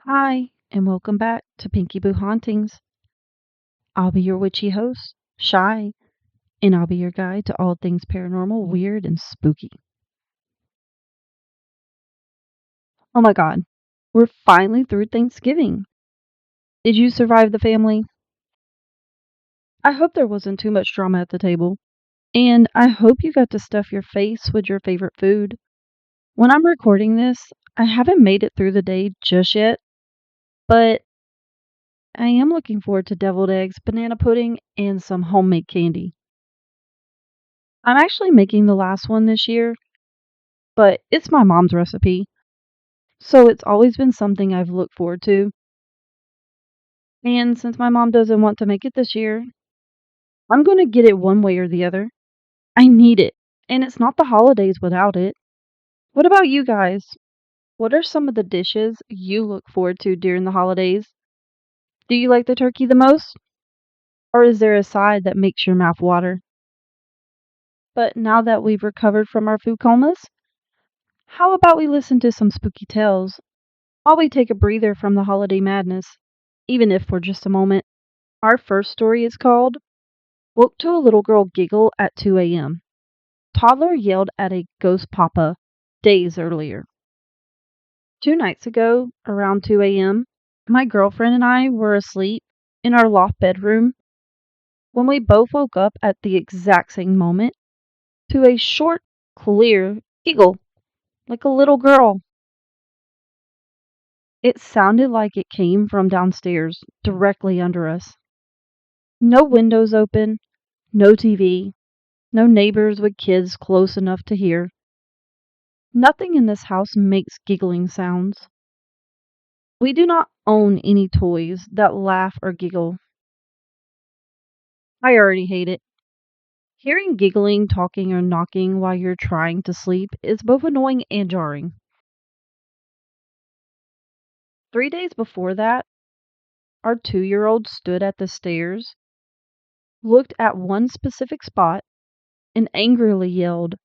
Hi, and welcome back to Pinky Boo Hauntings. I'll be your witchy host, Shy, and I'll be your guide to all things paranormal, weird, and spooky. Oh my god, we're finally through Thanksgiving. Did you survive the family? I hope there wasn't too much drama at the table. And I hope you got to stuff your face with your favorite food. When I'm recording this, I haven't made it through the day just yet, but I am looking forward to deviled eggs, banana pudding, and some homemade candy. I'm actually making the last one this year, but it's my mom's recipe, so it's always been something I've looked forward to. And since my mom doesn't want to make it this year, I'm going to get it one way or the other. I need it, and it's not the holidays without it. What about you guys? What are some of the dishes you look forward to during the holidays? Do you like the turkey the most? Or is there a side that makes your mouth water? But now that we've recovered from our food comas, how about we listen to some spooky tales while we take a breather from the holiday madness, even if for just a moment? Our first story is called Woke to a Little Girl Giggle at 2 a.m. Toddler yelled at a ghost papa days earlier. 2 nights ago, around 2 a.m., my girlfriend and I were asleep in our loft bedroom when we both woke up at the exact same moment to a short, clear giggle like a little girl. It sounded like it came from downstairs, directly under us. No windows open, no TV, no neighbors with kids close enough to hear. Nothing in this house makes giggling sounds. We do not own any toys that laugh or giggle. I already hate it. Hearing giggling, talking, or knocking while you're trying to sleep is both annoying and jarring. 3 days before that, our 2-year-old stood at the stairs, looked at one specific spot, and angrily yelled,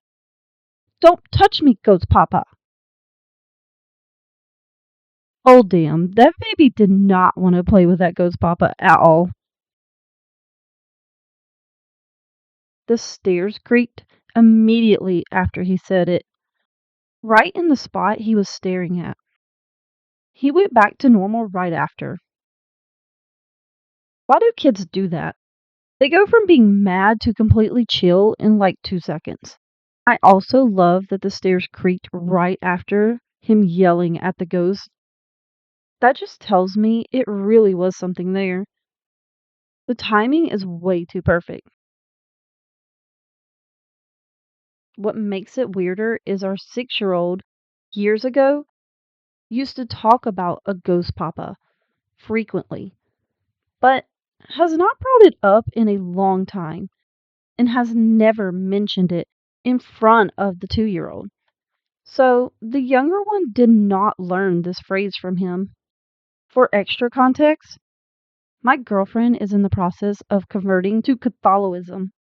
"Don't touch me, Ghost Papa!" Oh, damn, that baby did not want to play with that Ghost Papa at all. The stairs creaked immediately after he said it, right in the spot he was staring at. He went back to normal right after. Why do kids do that? They go from being mad to completely chill in like 2 seconds. I also love that the stairs creaked right after him yelling at the ghost. That just tells me it really was something there. The timing is way too perfect. What makes it weirder is our 6-year-old, years ago, used to talk about a ghost papa frequently, but has not brought it up in a long time and has never mentioned it in front of the 2-year-old. So the younger one did not learn this phrase from him. For extra context, my girlfriend is in the process of converting to Catholicism.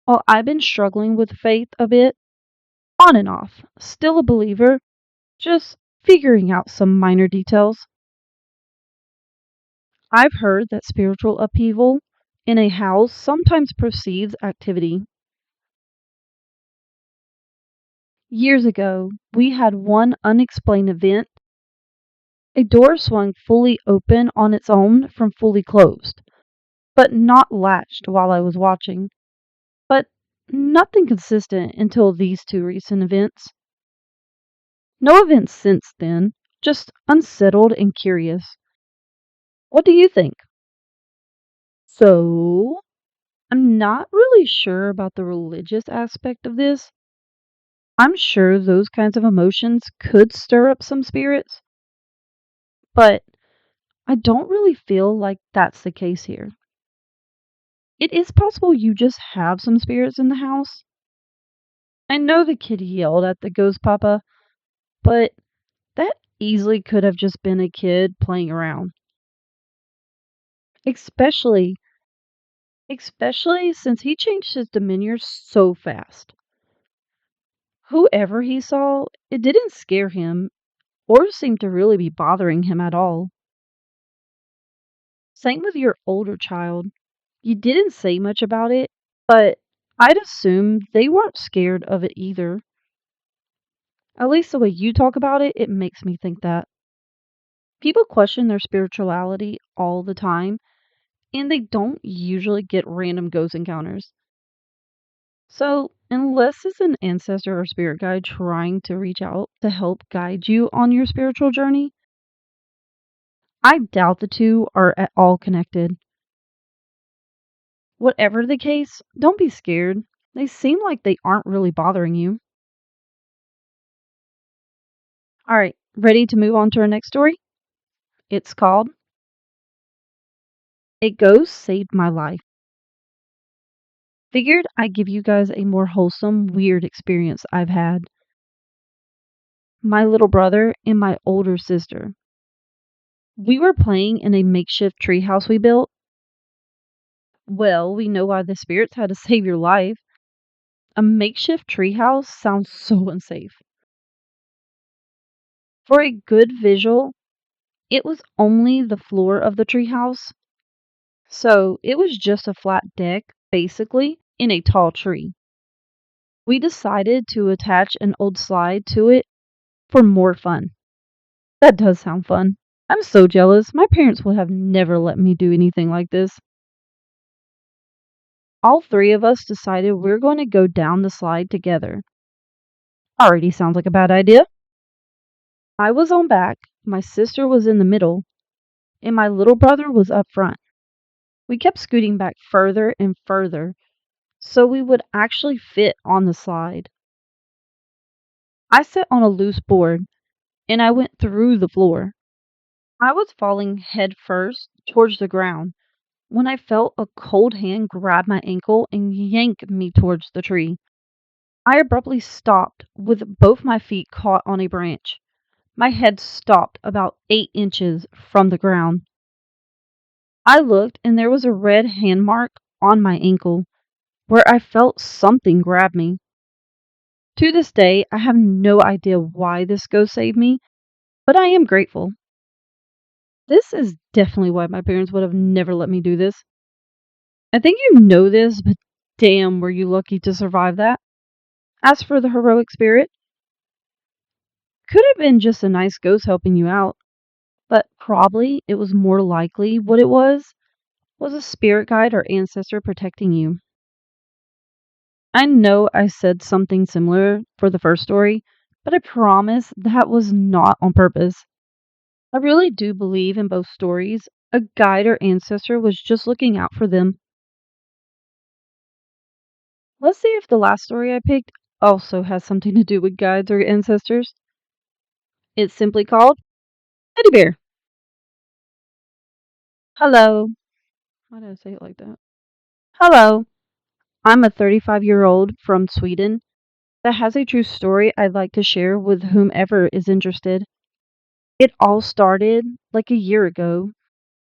While I've been struggling with faith a bit, on and off, still a believer, just figuring out some minor details. I've heard that spiritual upheaval in a house sometimes precedes activity. Years ago, we had one unexplained event. A door swung fully open on its own from fully closed, but not latched while I was watching. But nothing consistent until these two recent events. No events since then, just unsettled and curious. What do you think? So, I'm not really sure about the religious aspect of this. I'm sure those kinds of emotions could stir up some spirits, but I don't really feel like that's the case here. It is possible you just have some spirits in the house. I know the kid yelled at the ghost papa, but that easily could have just been a kid playing around. Especially especially since he changed his demeanor so fast. Whoever he saw, it didn't scare him. or seem to really be bothering him at all. Same with your older child. You didn't say much about it, but I'd assume they weren't scared of it either. At least the way you talk about it, it makes me think that. People question their spirituality all the time, and they don't usually get random ghost encounters. So, unless it's an ancestor or spirit guide trying to reach out to help guide you on your spiritual journey, I doubt the two are at all connected. Whatever the case, don't be scared. They seem like they aren't really bothering you. Alright, ready to move on to our next story? It's called A Ghost Saved My Life. Figured I'd give you guys a more wholesome, weird experience I've had. My little brother and my older sister. We were playing in a makeshift treehouse we built. Well, we know why the spirits had to save your life. A makeshift treehouse sounds so unsafe. For a good visual, it was only the floor of the treehouse, so it was just a flat deck, basically, in a tall tree. We decided to attach an old slide to it for more fun. That does sound fun. I'm so jealous. My parents would have never let me do anything like this. All three of us decided we're going to go down the slide together. Already sounds like a bad idea. I was on back, my sister was in the middle, and my little brother was up front. We kept scooting back further and further so we would actually fit on the slide. I sat on a loose board and I went through the floor. I was falling head first towards the ground when I felt a cold hand grab my ankle and yank me towards the tree. I abruptly stopped with both my feet caught on a branch. My head stopped about 8 inches from the ground. I looked and there was a red hand mark on my ankle where I felt something grab me. To this day, I have no idea why this ghost saved me, but I am grateful. This is definitely why my parents would have never let me do this. I think you know this, but damn, were you lucky to survive that. As for the heroic spirit, could have been just a nice ghost helping you out, but probably it was more likely what it was a spirit guide or ancestor protecting you. I know I said something similar for the first story, but I promise that was not on purpose. I really do believe in both stories. A guide or ancestor was just looking out for them. Let's see if the last story I picked also has something to do with guides or ancestors. It's simply called Teddy Bear. Hello. Why did I say it like that? Hello. I'm a 35-year-old from Sweden that has a true story I'd like to share with whomever is interested. It all started like a year ago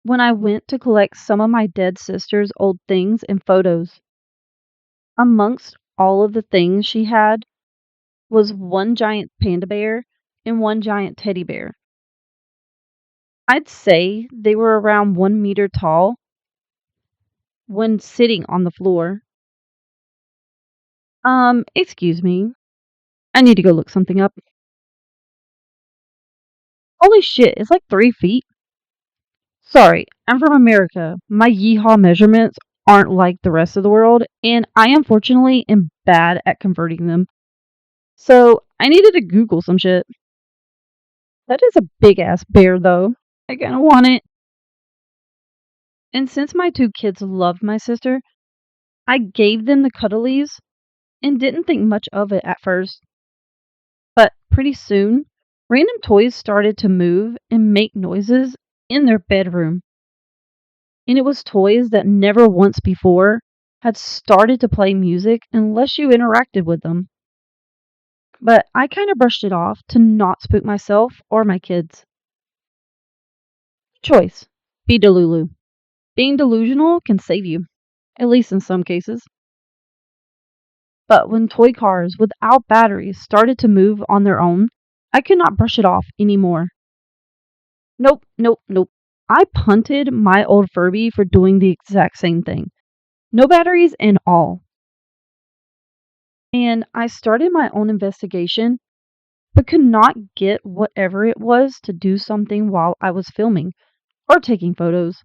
when I went to collect some of my dead sister's old things and photos. Amongst all of the things she had was one giant panda bear and one giant teddy bear. I'd say they were around 1 meter tall when sitting on the floor. Excuse me. I need to go look something up. Holy shit, it's like 3 feet. Sorry, I'm from America. My yeehaw measurements aren't like the rest of the world, and I unfortunately am bad at converting them. So I needed to Google some shit. That is a big ass bear, though. I kinda want it. And since my two kids loved my sister, I gave them the cuddlies and didn't think much of it at first. But pretty soon, random toys started to move and make noises in their bedroom. And it was toys that never once before had started to play music unless you interacted with them. But I kind of brushed it off to not spook myself or my kids. Choice. Be Delulu. Being delusional can save you, at least in some cases. But when toy cars without batteries started to move on their own, I could not brush it off anymore. Nope, nope, nope. I punted my old Furby for doing the exact same thing. No batteries and all. And I started my own investigation, but could not get whatever it was to do something while I was filming or taking photos.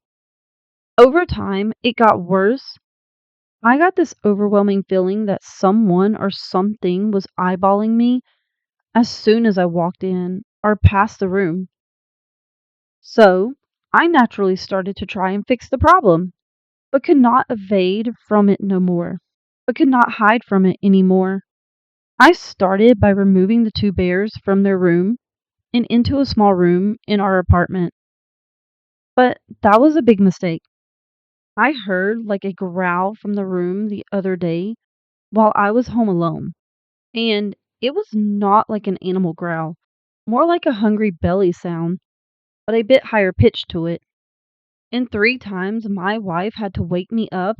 Over time, it got worse. I got this overwhelming feeling that someone or something was eyeballing me as soon as I walked in or passed the room. So, I naturally started to try and fix the problem, but could not evade from it no more, but could not hide from it anymore. I started by removing the two bears from their room and into a small room in our apartment. But that was a big mistake. I heard like a growl from the room the other day while I was home alone, and it was not like an animal growl, more like a hungry belly sound, but a bit higher pitch to it. And 3 times my wife had to wake me up,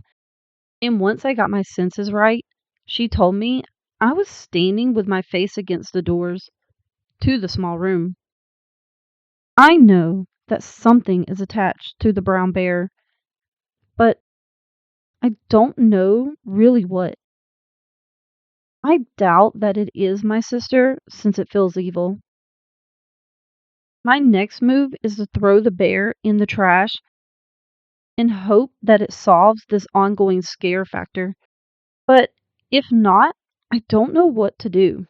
and once I got my senses right, she told me I was standing with my face against the doors to the small room. I know that something is attached to the brown bear, but I don't know really what. I doubt that it is my sister since it feels evil. My next move is to throw the bear in the trash and hope that it solves this ongoing scare factor. But if not, I don't know what to do.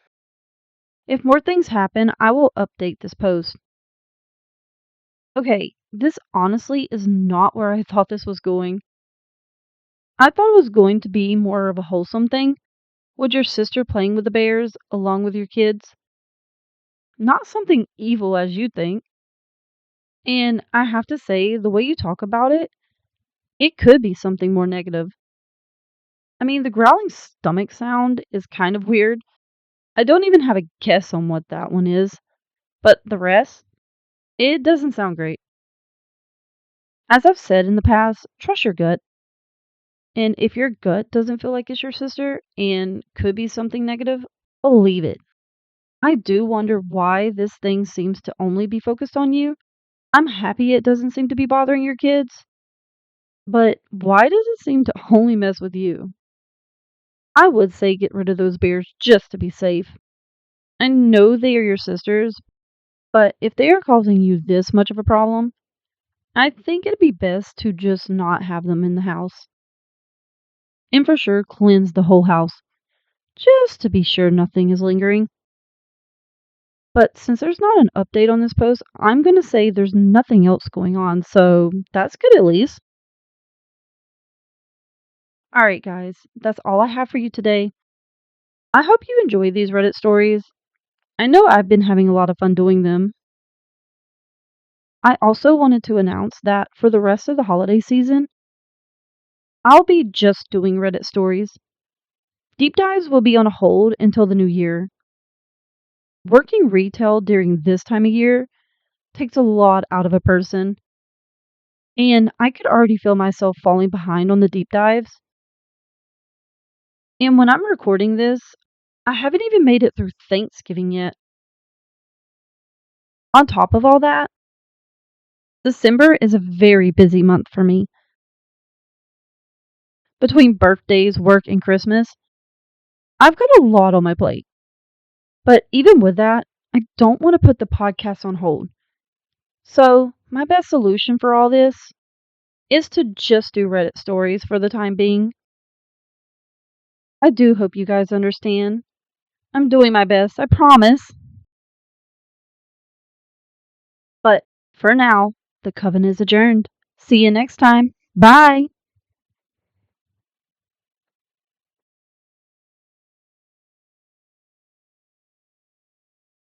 If more things happen, I will update this post. Okay, this honestly is not where I thought this was going. I thought it was going to be more of a wholesome thing, with your sister playing with the bears along with your kids. Not something evil as you think. And I have to say, the way you talk about it, it could be something more negative. I mean, the growling stomach sound is kind of weird. I don't even have a guess on what that one is, but the rest, it doesn't sound great. As I've said in the past, trust your gut. And if your gut doesn't feel like it's your sister and could be something negative, believe it. I do wonder why this thing seems to only be focused on you. I'm happy it doesn't seem to be bothering your kids, but why does it seem to only mess with you? I would say get rid of those bears just to be safe. I know they are your sisters, but if they are causing you this much of a problem, I think it'd be best to just not have them in the house. And for sure, cleanse the whole house, just to be sure nothing is lingering. But since there's not an update on this post, I'm going to say there's nothing else going on, so that's good at least. Alright, guys, that's all I have for you today. I hope you enjoy these Reddit stories. I know I've been having a lot of fun doing them. I also wanted to announce that for the rest of the holiday season, I'll be just doing Reddit stories. Deep dives will be on hold until the new year. Working retail during this time of year takes a lot out of a person, and I could already feel myself falling behind on the deep dives. And when I'm recording this, I haven't even made it through Thanksgiving yet. On top of all that, December is a very busy month for me. Between birthdays, work, and Christmas, I've got a lot on my plate. But even with that, I don't want to put the podcast on hold. So, my best solution for all this is to just do Reddit stories for the time being. I do hope you guys understand. I'm doing my best, I promise. But for now, the coven is adjourned. See you next time. Bye.